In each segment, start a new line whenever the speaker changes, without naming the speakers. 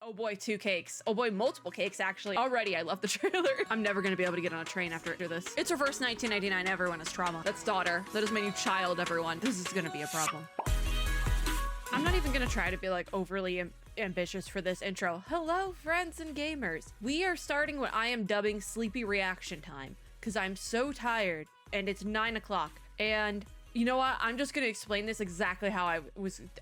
Oh boy, 2 cakes. Oh boy, multiple cakes, actually. Already, I love the trailer. I'm never gonna be able to get on a train after this. It's reverse 1999. Everyone has trauma. That's daughter. That is my new child, everyone. This is gonna be a problem. I'm not even gonna try to be like overly ambitious for this intro. Hello, friends and gamers. We are starting what I am dubbing sleepy reaction time because I'm so tired and it's 9 o'clock. And you know what? I'm just gonna explain this exactly how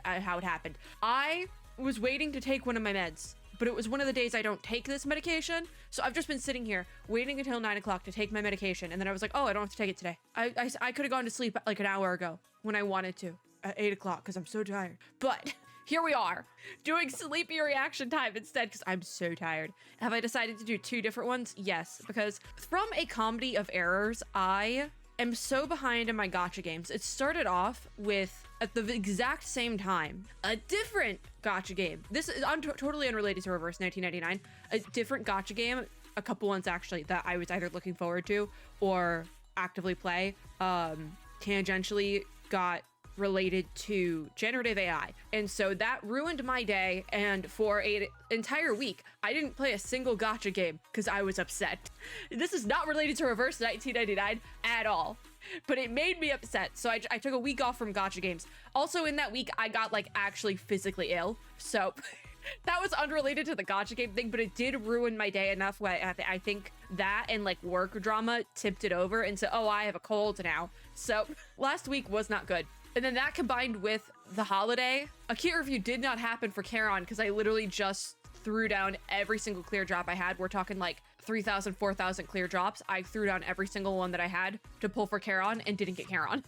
how it happened. I was waiting to take one of my meds, but it was one of the days I don't take this medication. So I've just been sitting here waiting until 9 o'clock to take my medication. And then I was like, oh, I don't have to take it today. I could have gone to sleep like an hour ago when I wanted to at 8 o'clock because I'm so tired. But here we are doing sleepy reaction time instead because I'm so tired. Have I decided to do 2 different ones? Yes, because from a comedy of errors, I am so behind in my gacha games. It started off with, at the exact same time, a different gacha game. This is totally unrelated to Reverse 1999. A different gacha game, a couple ones actually, that I was either looking forward to or actively play, tangentially got related to generative AI. And so that ruined my day. And for an entire week, I didn't play a single gacha game because I was upset. This is not related to Reverse 1999 at all, but it made me upset. So I took a week off from gacha games. Also in that week, I got like actually physically ill. So that was unrelated to the gacha game thing, but it did ruin my day enough where I think that and like work drama tipped it over and said, oh, I have a cold now. So last week was not good. And then that combined with the holiday, a key review did not happen for Charon because I literally just threw down every single clear drop I had. We're talking like 3,000, 4,000 clear drops. I threw down every single one that I had to pull for Charon and didn't get Charon.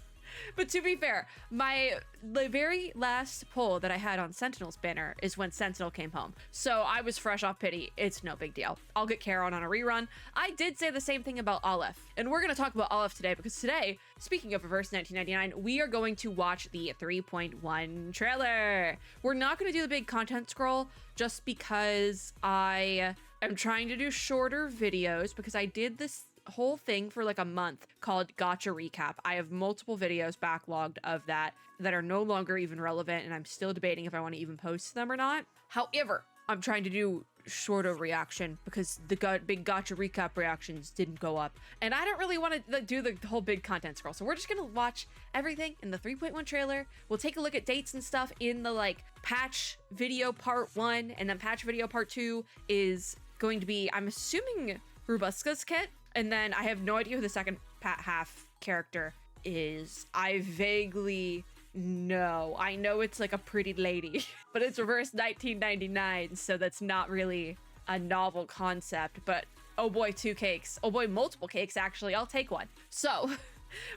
But to be fair, the very last pull that I had on Sentinel's banner is when Sentinel came home. So I was fresh off pity. It's no big deal. I'll get Charon on a rerun. I did say the same thing about Aleph. And we're going to talk about Aleph today because today, speaking of Reverse 1999, we are going to watch the 3.1 trailer. We're not going to do the big content scroll just because I am trying to do shorter videos because I did this whole thing for like a month called Gacha Recap. I have multiple videos backlogged of that are no longer even relevant, and I'm still debating if I want to even post them or not. However, I'm trying to do shorter reaction because the big Gacha Recap reactions didn't go up, and I don't really want to do the whole big content scroll. So we're just gonna watch everything in the 3.1 trailer. We'll take a look at dates and stuff in the like patch video part 1, and then patch video part 2 is going to be, I'm assuming, Rubuska's kit. And then I have no idea who the second half character is. I vaguely know. I know it's like a pretty lady, but it's Reverse 1999, so that's not really a novel concept. But oh boy, 2 cakes. Oh boy, multiple cakes, actually. I'll take one. So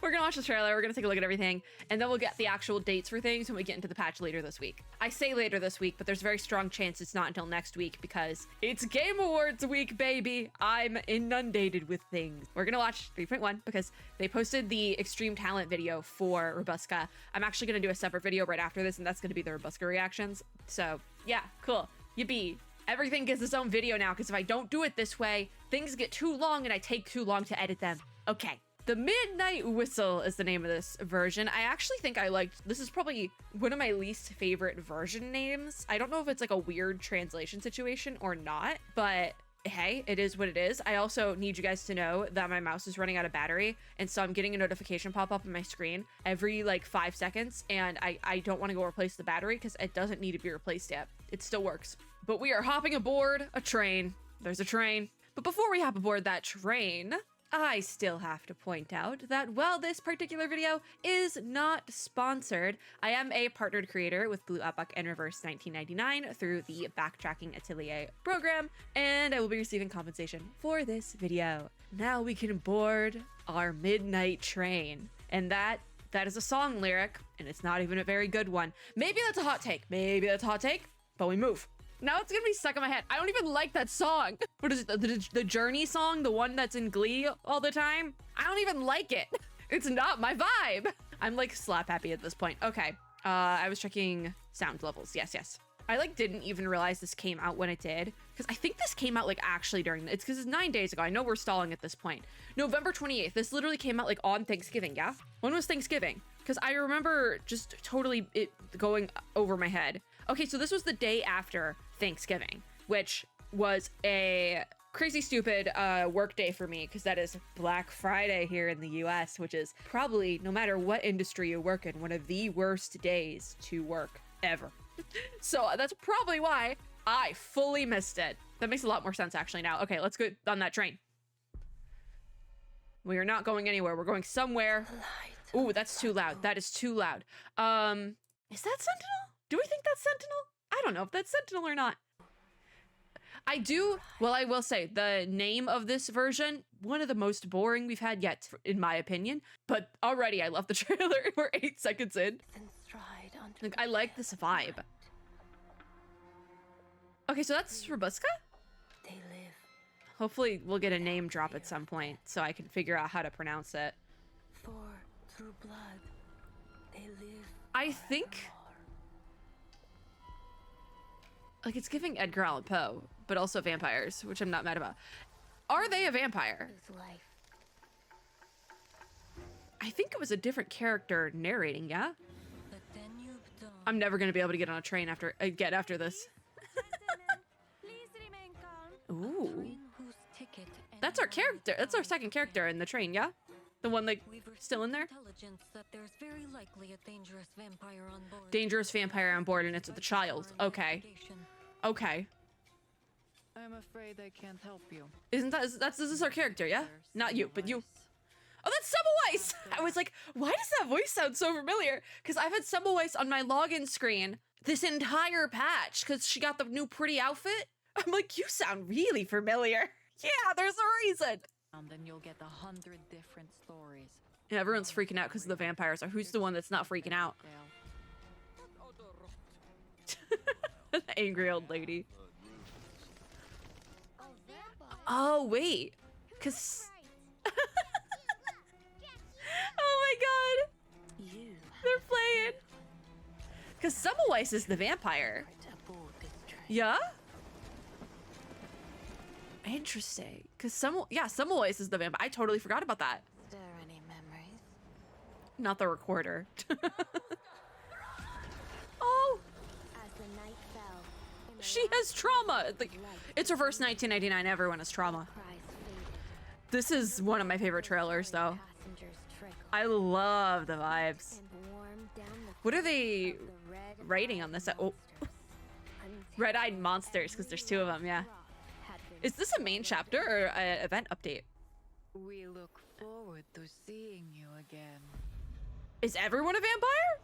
we're gonna watch the trailer, we're gonna take a look at everything, and then we'll get the actual dates for things when we get into the patch later this week. I say later this week, but there's a very strong chance it's not until next week because it's Game Awards week, baby! I'm inundated with things. We're gonna watch 3.1 because they posted the Extreme Talent video for Robuska. I'm actually gonna do a separate video right after this, and that's gonna be the Robuska reactions. So yeah, cool. Yippee. Everything gets its own video now because if I don't do it this way, things get too long and I take too long to edit them. Okay. The Midnight Whistle is the name of this version. I actually think this is probably one of my least favorite version names. I don't know if it's like a weird translation situation or not, but hey, it is what it is. I also need you guys to know that my mouse is running out of battery, and so I'm getting a notification pop up on my screen every like 5 seconds, and I don't want to go replace the battery because it doesn't need to be replaced yet. It still works. But we are hopping aboard a train. There's a train. But before we hop aboard that train, I still have to point out that while this particular video is not sponsored, I am a partnered creator with Blue Epoch and Reverse 1999 through the Backtracking Atelier program, and I will be receiving compensation for this video. Now we can board our midnight train, and that is a song lyric, and it's not even a very good one. Maybe that's a hot take, but we move. Now it's gonna be stuck in my head. I don't even like that song. What is it? The Journey song? The one that's in Glee all the time? I don't even like it. It's not my vibe. I'm like slap happy at this point. Okay. I was checking sound levels. Yes. I like didn't even realize this came out when it did. Because I think this came out like actually it's because it's 9 days ago. I know we're stalling at this point. November 28th. This literally came out like on Thanksgiving, yeah? When was Thanksgiving? Because I remember just totally it going over my head. Okay, so this was the day after Thanksgiving. which was a crazy stupid work day for me because that is Black Friday here in the US, which is probably, no matter what industry you work in, one of the worst days to work ever. So that's probably why I fully missed it. That makes a lot more sense actually now. Okay, let's go on that train. We are not going anywhere. We're going somewhere. Ooh, that's too loud. That is too loud. Is that Sentinel? Do we think that's Sentinel? I don't know if that's Sentinel or not. Well, I will say the name of this version, one of the most boring we've had yet, in my opinion. But already I love the trailer. We're 8 seconds in. Like, I like this vibe. Okay, so that's Robuska?
They live.
Hopefully we'll get a name drop at some point so I can figure out how to pronounce it.
For through blood, they live.
I think, like, it's giving Edgar Allan Poe, but also vampires, which I'm not mad about. Are they a vampire?
Life.
I think it was a different character narrating, yeah? I'm never gonna be able to get on a train after this. Ooh. That's our character. That's our second character in the train, yeah? The one, like, still in there?
That there's very likely a dangerous vampire on board.
Dangerous vampire on board, and it's the child. Okay. Okay.
I'm afraid I can't help you.
Isn't this is our character, yeah? Not you, but you. Oh, that's Semmelweis! I was like, why does that voice sound so familiar? Because I've had Semmelweis on my login screen this entire patch, because she got the new pretty outfit. I'm like, you sound really familiar. Yeah, there's a reason.
Then you'll get 100 different stories.
Yeah, everyone's freaking out because of the vampires. Or who's the one that's not freaking out? Angry old lady. Oh, wait. Because... oh my god. They're playing. Because Semmelweis is the vampire. Yeah? Interesting. Because Semmelweis is the vampire. I totally forgot about that.
Is there any memories?
Not the recorder. Oh!
As the night fell,
She has trauma. Like, it's reverse 1999. Everyone has trauma. This is one of my favorite trailers, though. I love the vibes. What are they writing on this? Oh, red-eyed monsters, because there's 2 of them. Yeah. Is this a main chapter or an event update?
We look forward to seeing you again.
Is everyone a vampire?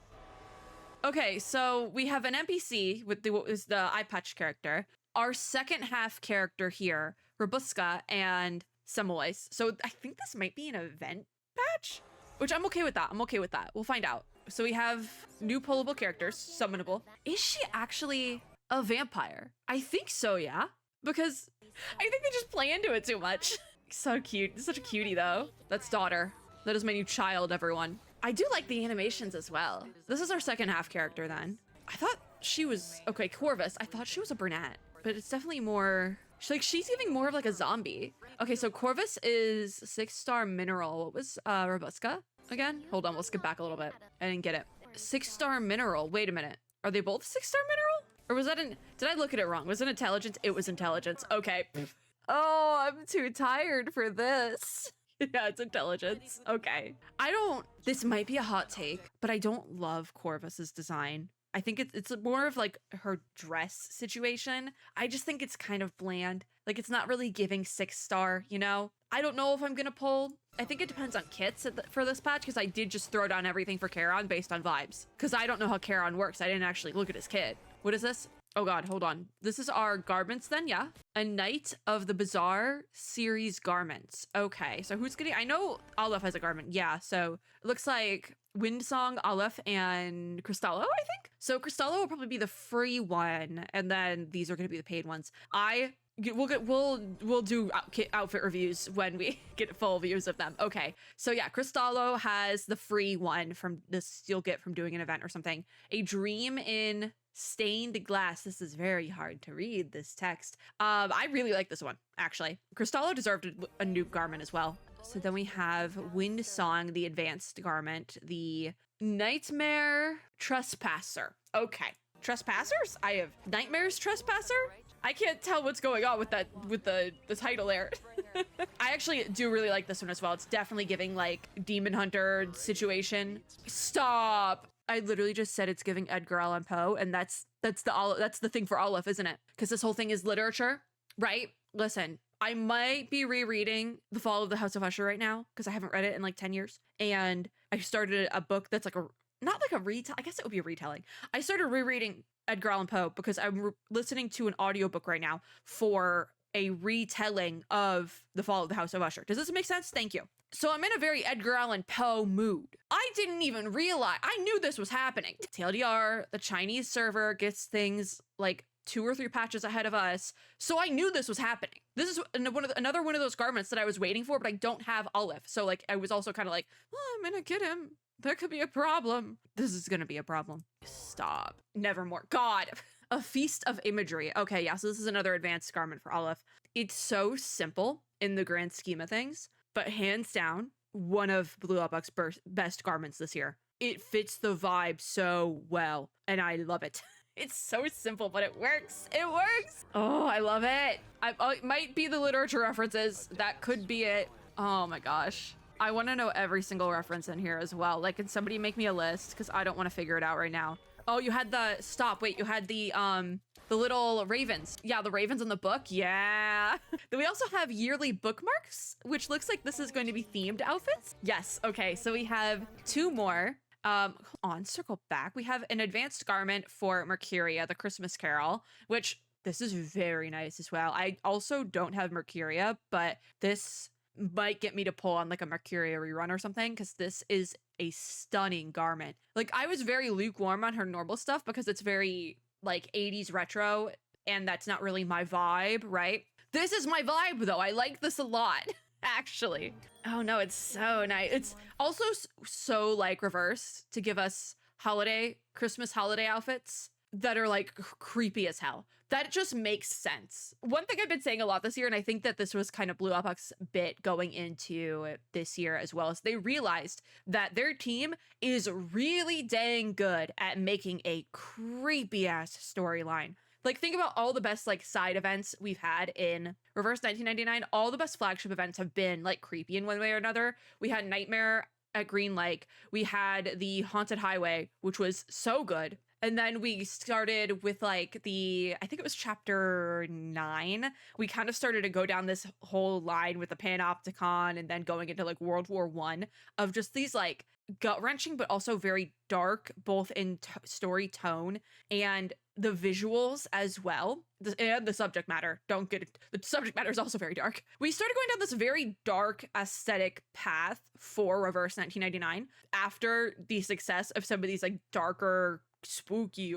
Okay, so we have an NPC with what is the eye patch character. Our second half character here, Robuska and Semmelweis. So I think this might be an event patch, which I'm okay with that. I'm okay with that. We'll find out. So we have new pullable characters, summonable. Is she actually a vampire? I think so, yeah. Because I think they just play into it too much. So cute. Such a cutie, though. That's daughter. That is my new child, everyone. I do like the animations as well. This is our second half character, then. I thought she was... Okay, Corvus. I thought she was a brunette. But it's definitely more... She's giving more of like a zombie. Okay, so Corvus is 6-star mineral. What was Robuska again? Hold on, we'll skip back a little bit. I didn't get it. 6-star mineral. Wait a minute. Are they both 6-star mineral? Or was that did I look at it wrong? Was it intelligence? It was intelligence. Okay. Oh, I'm too tired for this. Yeah, it's intelligence. Okay. This might be a hot take, but I don't love Corvus's design. I think it's more of like her dress situation. I just think it's kind of bland. Like, it's not really giving 6-star, you know? I don't know if I'm gonna pull. I think it depends on kits for this patch, because I did just throw down everything for Charon based on vibes. Because I don't know how Charon works. I didn't actually look at his kit. What is this? Oh god, hold on. This is our garments then, yeah? A Knight of the Bazaar series garments. Okay, so who's getting... I know Aleph has a garment, yeah. So it looks like Windsong, Aleph, and Cristallo, I think? So Cristallo will probably be the free one, and then these are going to be the paid ones. We'll do outfit reviews when we get full views of them. Okay, so yeah, Cristallo has the free one from this you'll get from doing an event or something. A Dream in Stained Glass. This is very hard to read, this text. I really like this one, actually. Cristallo deserved a new garment as well. So then we have Windsong, the advanced garment, the Nightmare Trespasser. Okay. Trespassers? I have Nightmares Trespasser? I can't tell what's going on with that, with the title there. I actually do really like this one as well. It's definitely giving like Demon Hunter situation. Stop. I literally just said it's giving Edgar Allan Poe, and that's the thing for Olive, isn't it? Because this whole thing is literature, right? Listen, I might be rereading The Fall of the House of Usher right now because I haven't read it in like 10 years. And I started a book that's like not like a retell. I guess it would be a retelling. I started rereading Edgar Allan Poe because I'm listening to an audiobook right now for a retelling of The Fall of the House of Usher. Does this make sense? Thank you. So I'm in a very Edgar Allan Poe mood. I didn't even realize, I knew this was happening. TLDR, the Chinese server gets things like 2 or 3 patches ahead of us. So I knew this was happening. This is another one of those garments that I was waiting for, but I don't have Olive. So like, I was also kind of like, oh, I'm gonna get him. There could be a problem. This is gonna be a problem. Stop. Nevermore. God. A feast of imagery. Okay, yeah, so this is another advanced garment for Olive. It's so simple in the grand scheme of things, but hands down, one of Blue Upbuck's best garments this year. It fits the vibe so well, and I love it. It's so simple, but it works. It works. Oh, I love it. It might be the literature references. That could be it. Oh my gosh. I want to know every single reference in here as well. Like, can somebody make me a list? Because I don't want to figure it out right now. Oh, you had the, stop, wait, you had the little ravens. Yeah, the ravens in the book, yeah. Then we also have yearly bookmarks, which looks like this is going to be themed outfits. Yes, okay, so we have 2 more. Hold on, circle back. We have an advanced garment for Mercuria, the Christmas Carol, which this is very nice as well. I also don't have Mercuria, but this might get me to pull on like a Mercuria rerun or something, because this is a stunning garment. Like, I was very lukewarm on her normal stuff because it's very like 80s retro, and that's not really my vibe, right? This is my vibe though. I like this a lot, actually. Oh no, it's so nice. It's also so like reverse to give us Christmas holiday outfits that are like creepy as hell. That just makes sense. One thing I've been saying a lot this year, and I think that this was kind of Blue Upbuck's bit going into this year as well, is they realized that their team is really dang good at making a creepy ass storyline. Like, think about all the best like side events we've had in Reverse 1999. All the best flagship events have been like creepy in one way or another. We had Nightmare at Green Lake. We had the Haunted Highway, which was so good. And then we started with like I think it was chapter 9. We kind of started to go down this whole line with the Panopticon, and then going into like World War I of just these like gut-wrenching, but also very dark, both in story tone and the visuals as well. And the subject matter. Don't get it. The subject matter is also very dark. We started going down this very dark aesthetic path for Reverse 1999 after the success of some of these like darker, spooky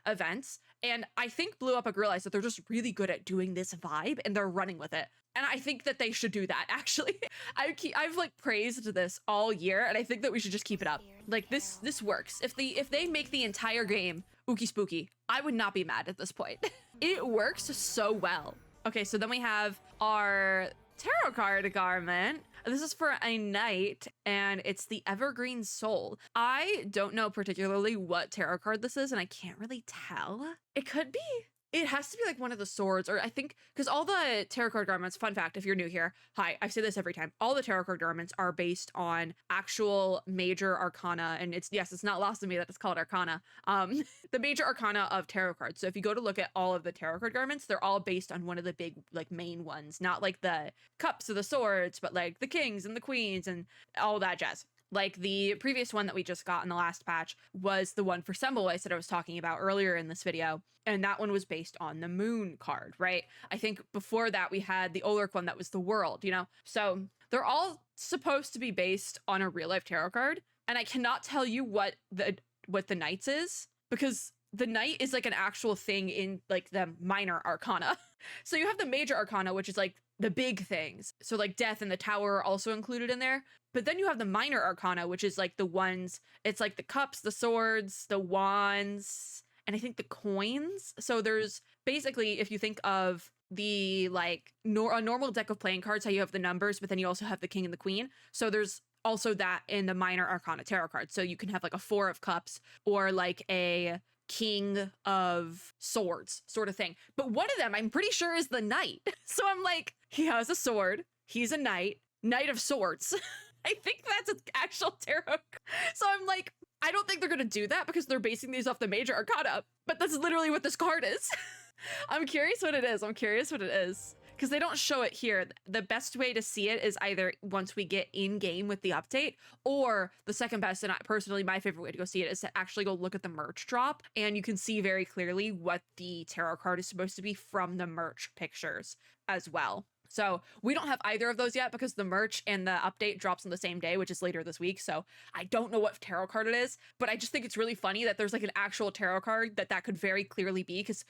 events. And I think Blue Upbuck realized that they're just really good at doing this vibe, and they're running with it. And I think that they should do that, actually. I've like praised this all year, and I think that we should just keep it up. Like, this works. If they make the entire game ooky spooky, I would not be mad at this point. It works so well. Okay, so then we have our tarot card garment. This is for a knight, and it's the Evergreen Soul. I don't know particularly what tarot card this is, and I can't really tell. It could be. It has to be like one of the swords, or I think, because all the tarot card garments, fun fact, if you're new here, hi, I say this every time, all the tarot card garments are based on actual major arcana, and it's not lost on me that it's called arcana, the major arcana of tarot cards. So if you go to look at all of the tarot card garments, they're all based on one of the big, like, main ones, not like the cups or the swords, but like the kings and the queens and all that jazz. Like the previous one that we just got in the last patch was the one for Semmelweis that I was talking about earlier in this video. And that one was based on the moon card, right? I think before that we had the Olurk one that was the world, you know? So they're all supposed to be based on a real life tarot card. And I cannot tell you what the Knight's is, because the Knight is like an actual thing in like the minor arcana. So you have the major arcana, which is like the big things. So like Death and the Tower are also included in there. But then you have the minor arcana, which is like the ones, it's like the cups, the swords, the wands, and I think the coins. So there's basically, if you think of the like a normal deck of playing cards, how you have the numbers, but then you also have the king and the queen. So there's also that in the minor arcana tarot cards. So you can have like a 4 of cups or like a king of swords sort of thing. But one of them I'm pretty sure is the knight. So I'm like, he has a sword. He's a knight of swords. I think that's an actual tarot. So I'm like, I don't think they're going to do that because they're basing these off the major arcana, but that's literally what this card is. I'm curious what it is. Because they don't show it here. The best way to see it is either once we get in game with the update, or the second best, and personally my favorite way to go see it is to actually go look at the merch drop, and you can see very clearly what the tarot card is supposed to be from the merch pictures as well. So we don't have either of those yet because the merch and the update drops on the same day, which is later this week. So I don't know what tarot card it is, but I just think it's really funny that there's like an actual tarot card that could very clearly be, because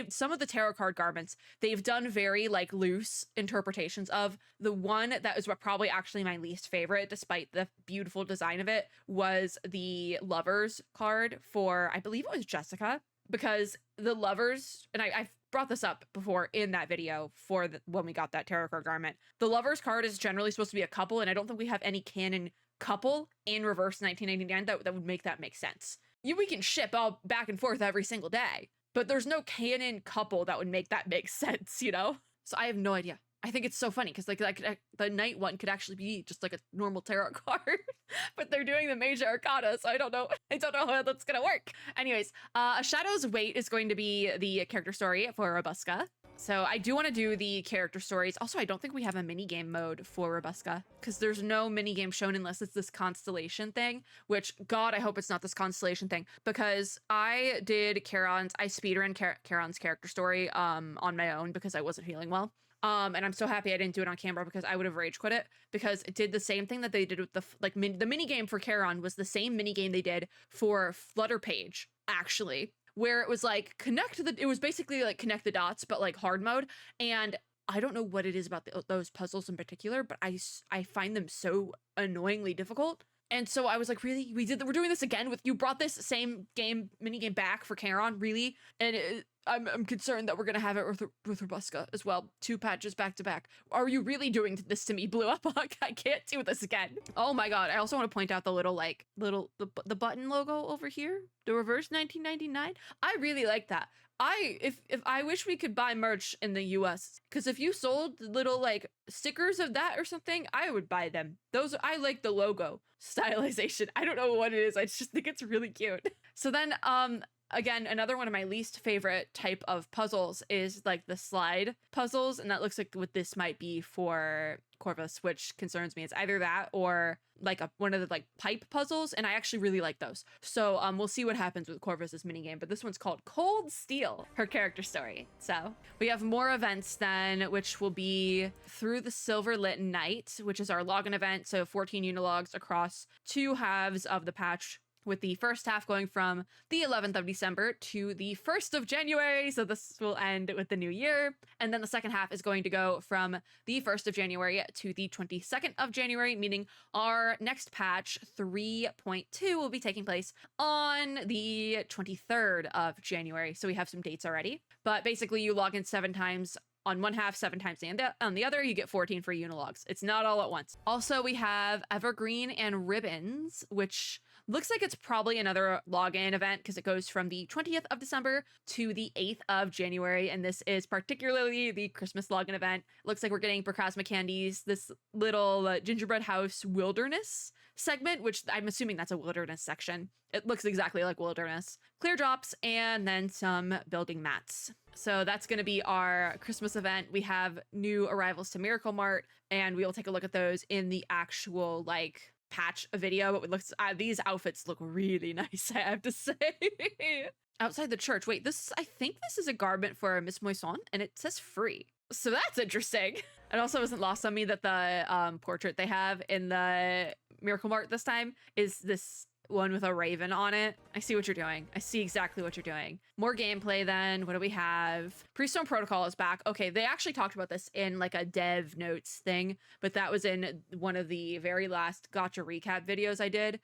some of the tarot card garments, they've done very like loose interpretations of. The one that is what probably actually my least favorite, despite the beautiful design of it, was the Lovers card for, I believe it was Jessica, because the Lovers, and I've brought this up before in that video for when we got that tarot card garment. The Lovers card is generally supposed to be a couple, and I don't think we have any canon couple in reverse 1999 that would make that make sense. We can ship all back and forth every single day, but there's no canon couple that would make that make sense, you know? So I have no idea. I think it's so funny because like the night one could actually be just like a normal tarot card, but they're doing the major arcana, so I don't know how that's gonna work. Anyways, A Shadow's Weight is going to be the character story for Robuska. So I do want to do the character stories. Also, I don't think we have a minigame mode for Robuska because there's no minigame shown unless it's this constellation thing, which, God, I hope it's not this constellation thing, because I did I speedrun Charon's character story on my own because I wasn't feeling well. And I'm so happy I didn't do it on camera because I would have rage quit it, because it did the same thing that they did with the mini game for Charon was the same mini game they did for Flutter Page, actually, where it was like it was basically like connect the dots, but like hard mode. And I don't know what it is about those puzzles in particular, but I find them so annoyingly difficult. And so I was like, really? We're doing this again you brought this same mini game back for Charon, really? And I'm concerned that we're going to have it with Robuska as well. 2 patches back to back. Are you really doing this to me, Blue Up? I can't do this again. Oh my God. I also want to point out the the button logo over here, the reverse 1999. I really like that. If I wish we could buy merch in the US, because if you sold little like stickers of that or something, I would buy them. I like the logo stylization. I don't know what it is. I just think it's really cute. So then, again, another one of my least favorite type of puzzles is like the slide puzzles, and that looks like what this might be for Corvus, which concerns me. It's either that or like one of the like pipe puzzles, and I actually really like those. So we'll see what happens with Corvus's minigame, but this one's called Cold Steel, her character story. So we have more events then, which will be through the Silverlit Night, which is our login event. So 14 unilogs across 2 halves of the patch, with the first half going from the 11th of December to the 1st of January. So this will end with the new year. And then the second half is going to go from the 1st of January to the 22nd of January, meaning our next patch 3.2 will be taking place on the 23rd of January. So we have some dates already. But basically you log in 7 times on one half, 7 times on the other, you get 14 free unilogs. It's not all at once. Also, we have Evergreen and Ribbons, which looks like it's probably another login event because it goes from the 20th of December to the 8th of January. And this is particularly the Christmas login event. Looks like we're getting Bracasma candies, this little gingerbread house wilderness segment, which I'm assuming that's a wilderness section. It looks exactly like wilderness. Clear drops, and then some building mats. So that's going to be our Christmas event. We have new arrivals to Miracle Mart, and we will take a look at those in the actual like patch video. But it looks these outfits look really nice, I have to say. Outside the church. Wait, I think this is a garment for Miss Moisson, and it says free. So that's interesting. It also wasn't lost on me that the portrait they have in the Miracle Mart this time is this one with a raven on it. I see what you're doing. I see exactly what you're doing. More gameplay then. What do we have? Prieststone Protocol is back. Okay, they actually talked about this in like a dev notes thing, but that was in one of the very last gacha recap videos I did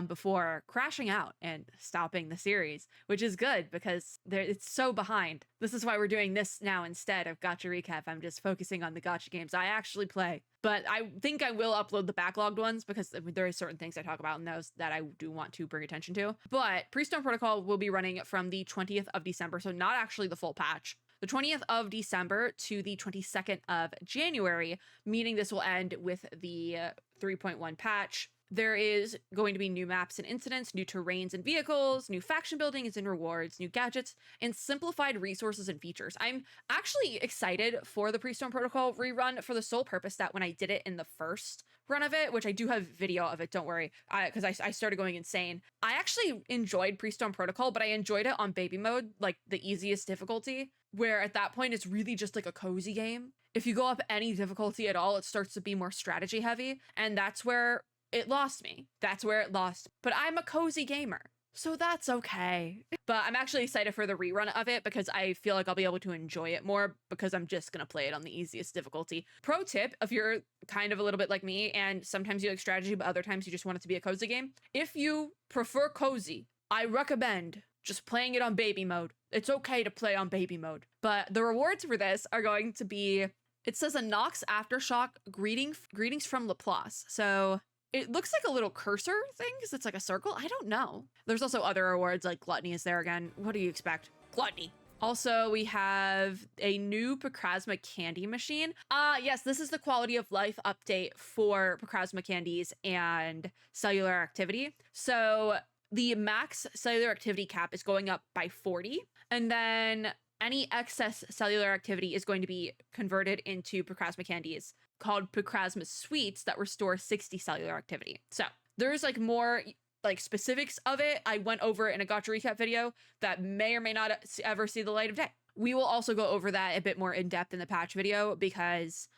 before crashing out and stopping the series, which is good because it's so behind. This is why we're doing this now instead of gacha recap. I'm just focusing on the gacha games I actually play. But I think I will upload the backlogged ones because there are certain things I talk about in those that I do want to bring attention to. But Pre-Stone Protocol will be running from the 20th of December, so not actually the full patch. The 20th of December to the 22nd of January, meaning this will end with the 3.1 patch. There is going to be new maps and incidents, new terrains and vehicles, new faction buildings and rewards, new gadgets, and simplified resources and features. I'm actually excited for the Pre-Stone Protocol rerun for the sole purpose that when I did it in the first run of it, which I do have video of it, don't worry, because I started going insane. I actually enjoyed Pre-Stone Protocol, but I enjoyed it on baby mode, like the easiest difficulty, where at that point it's really just like a cozy game. If you go up any difficulty at all, it starts to be more strategy heavy, and that's where it lost me. That's where it lost. But I'm a cozy gamer, so that's okay. But I'm actually excited for the rerun of it because I feel like I'll be able to enjoy it more because I'm just gonna play it on the easiest difficulty. Pro tip, if you're kind of a little bit like me and sometimes you like strategy, but other times you just want it to be a cozy game, if you prefer cozy, I recommend just playing it on baby mode. It's okay to play on baby mode. But the rewards for this are going to be, it says a Nox Aftershock greetings from Laplace. So it looks like a little cursor thing because it's like a circle. I don't know. There's also other rewards like Gluttony is there again. What do you expect? Gluttony. Also, we have a new Picrasma candy machine. Yes, this is the quality of life update for Picrasma candies and cellular activity. So the max cellular activity cap is going up by 40. And then any excess cellular activity is going to be converted into Picrasma candies called Picrasma Sweets that restore 60 cellular activity. So there's like more like specifics of it. I went over it in a gacha recap video that may or may not ever see the light of day. We will also go over that a bit more in depth in the patch video because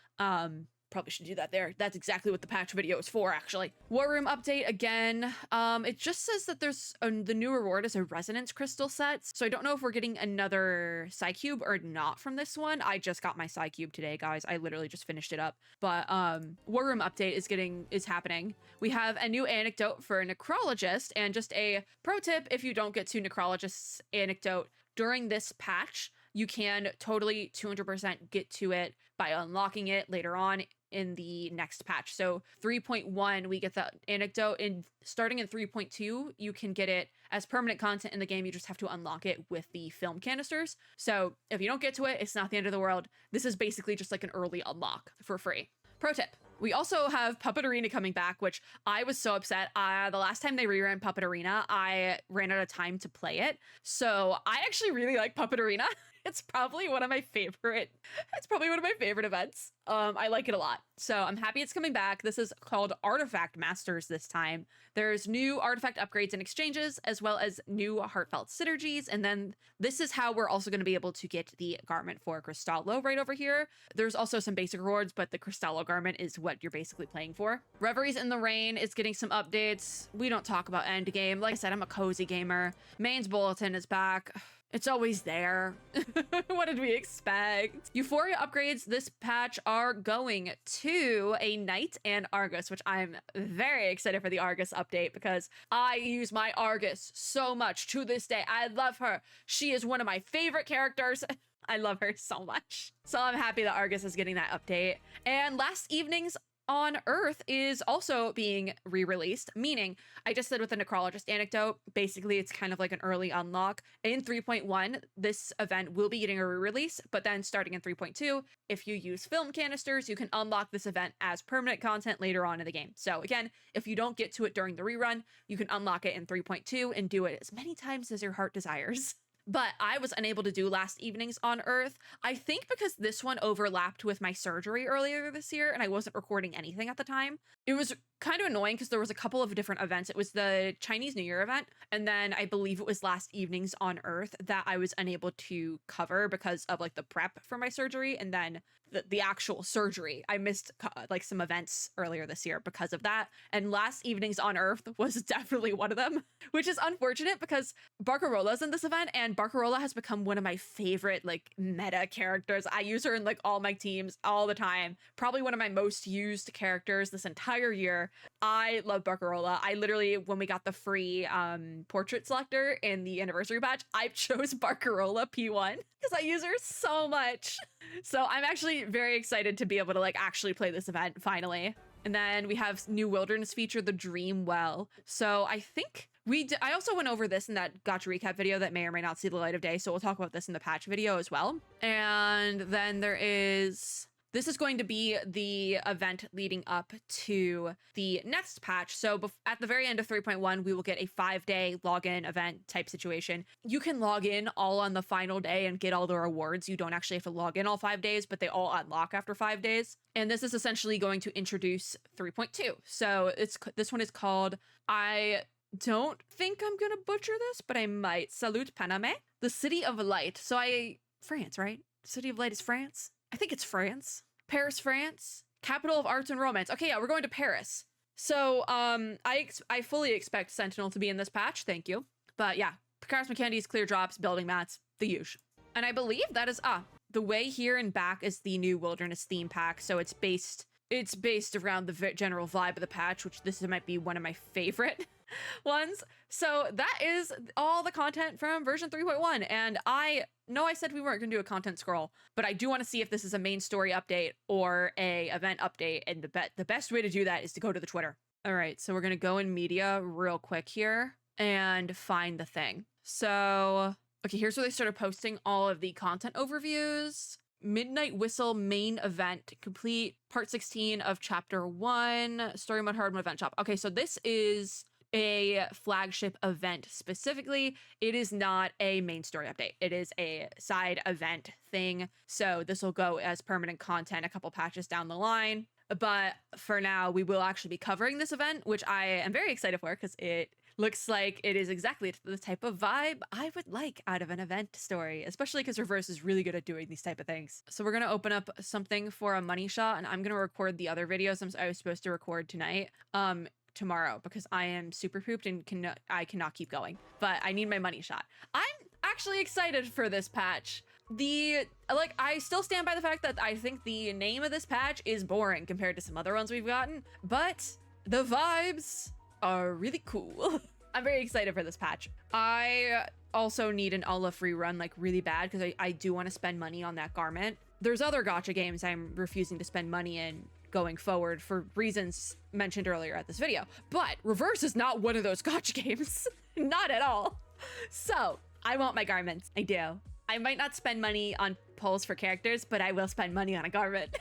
probably should do that there. That's exactly what the patch video is for, actually. War Room update again. It just says that there's the new reward is a resonance crystal set. So I don't know if we're getting another Psycube or not from this one. I just got my Psycube today, guys. I literally just finished it up. But War Room update is happening. We have a new anecdote for a necrologist, and just a pro tip: if you don't get to necrologist's anecdote during this patch, you can totally 200% get to it by unlocking it later on in the next patch. So 3.1, we get the anecdote, and starting in 3.2, you can get it as permanent content in the game. You just have to unlock it with the film canisters. So if you don't get to it, it's not the end of the world. This is basically just like an early unlock for free. Pro tip: we also have Puppet Arena coming back, which I was so upset. The last time they reran Puppet Arena, I ran out of time to play it. So I actually really like Puppet Arena. It's probably one of my favorite events. I like it a lot. So I'm happy it's coming back. This is called Artifact Masters this time. There's new artifact upgrades and exchanges, as well as new heartfelt synergies. And then this is how we're also going to be able to get the garment for Cristallo right over here. There's also some basic rewards, but the Cristallo garment is what you're basically playing for. Reveries in the Rain is getting some updates. We don't talk about endgame. Like I said, I'm a cozy gamer. Main's Bulletin is back. It's always there. What did we expect? Euphoria upgrades this patch are going to a Knight and Argus, which I'm very excited for the Argus update because I use my Argus so much to this day. I love her. She is one of my favorite characters. I love her so much. So I'm happy that Argus is getting that update. And Last Evenings on Earth is also being re-released, meaning I just said with the necrologist anecdote, basically it's kind of like an early unlock. In 3.1, this event will be getting a re-release, but then starting in 3.2, if you use film canisters, you can unlock this event as permanent content later on in the game. So again, if you don't get to it during the rerun, you can unlock it in 3.2 and do it as many times as your heart desires. But I was unable to do Last Evenings on Earth, I think because this one overlapped with my surgery earlier this year and I wasn't recording anything at the time. It was kind of annoying because there was a couple of different events. It was the Chinese New Year event, and then I believe it was Last Evenings on Earth that I was unable to cover because of like the prep for my surgery, and then the actual surgery. I missed like some events earlier this year because of that, and Last Evenings on Earth was definitely one of them, which is unfortunate because Barcarola's in this event, and And Barcarola has become one of my favorite like meta characters. I use her in like all my teams all the time. Probably one of my most used characters this entire year. I love Barcarola. I literally, when we got the free portrait selector in the anniversary patch, I chose Barcarola P1 because I use her so much. So I'm actually very excited to be able to like actually play this event finally. And then we have new wilderness feature, the Dream Well. So I think I also went over this in that gacha recap video that may or may not see the light of day. So we'll talk about this in the patch video as well. And then this is going to be the event leading up to the next patch. So at the very end of 3.1, we will get a 5-day login event type situation. You can log in all on the final day and get all the rewards. You don't actually have to log in all 5 days, but they all unlock after 5 days. And this is essentially going to introduce 3.2. So this one is called, I don't think I'm gonna butcher this, but I might. Salut Paname, the City of Light. So France, right? City of Light is France? I think it's France. Paris, France, capital of arts and romance. Okay, yeah, we're going to Paris. So I fully expect Sentinel to be in this patch. Thank you. But yeah, charisma candies, clear drops, building mats, the usual. And I believe that is the way here and back is the new wilderness theme pack. So it's based around the general vibe of the patch, which this might be one of my favorite ones. So that is all the content from version 3.1. And I know I said we weren't going to do a content scroll, but I do want to see if this is a main story update or a event update. And the best way to do that is to go to the Twitter. All right, so we're going to go in media real quick here and find the thing. So, okay, here's where they started posting all of the content overviews. Midnight Whistle main event complete, part 16 of chapter 1, story mode, hard mode, event shop. Okay, so this is a flagship event specifically. It is not a main story update. It is a side event thing. So this will go as permanent content a couple patches down the line. But for now, we will actually be covering this event, which I am very excited for because it looks like it is exactly the type of vibe I would like out of an event story, especially because Reverse is really good at doing these type of things. So we're going to open up something for a money shot, and I'm going to record the other videos I was supposed to record tonight tomorrow because I am super pooped and I cannot keep going. But I need my money shot. I'm actually excited for this patch. I still stand by the fact that I think the name of this patch is boring compared to some other ones we've gotten, but the vibes are really cool. I'm very excited for this patch. I also need an Olive free run like really bad because I do want to spend money on that garment. There's other gacha games I'm refusing to spend money in going forward for reasons mentioned earlier at this video, but Reverse is not one of those gacha games. Not at all. So I want my garments. I do. I might not spend money on polls for characters, but I will spend money on a garment.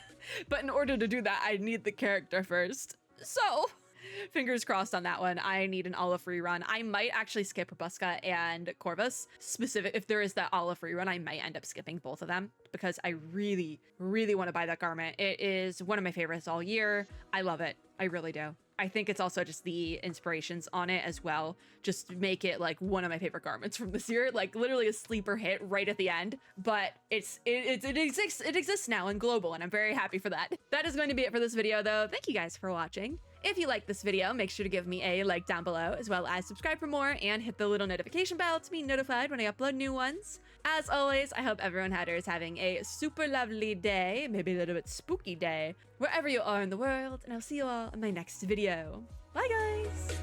But in order to do that, I need the character first. So fingers crossed on that one. I need an Olive free run. I might actually skip Robuska and Corvus. If there is that Olive free run, I might end up skipping both of them because I really, really want to buy that garment. It is one of my favorites all year. I love it. I really do. I think it's also just the inspirations on it as well. Just make it like one of my favorite garments from this year, like literally a sleeper hit right at the end. But it exists now in global, and I'm very happy for that. That is going to be it for this video, though. Thank you guys for watching. If you like this video, make sure to give me a like down below, as well as subscribe for more and hit the little notification bell to be notified when I upload new ones. As always, I hope everyone is having a super lovely day, maybe a little bit spooky day, wherever you are in the world, and I'll see you all in my next video. Bye, guys!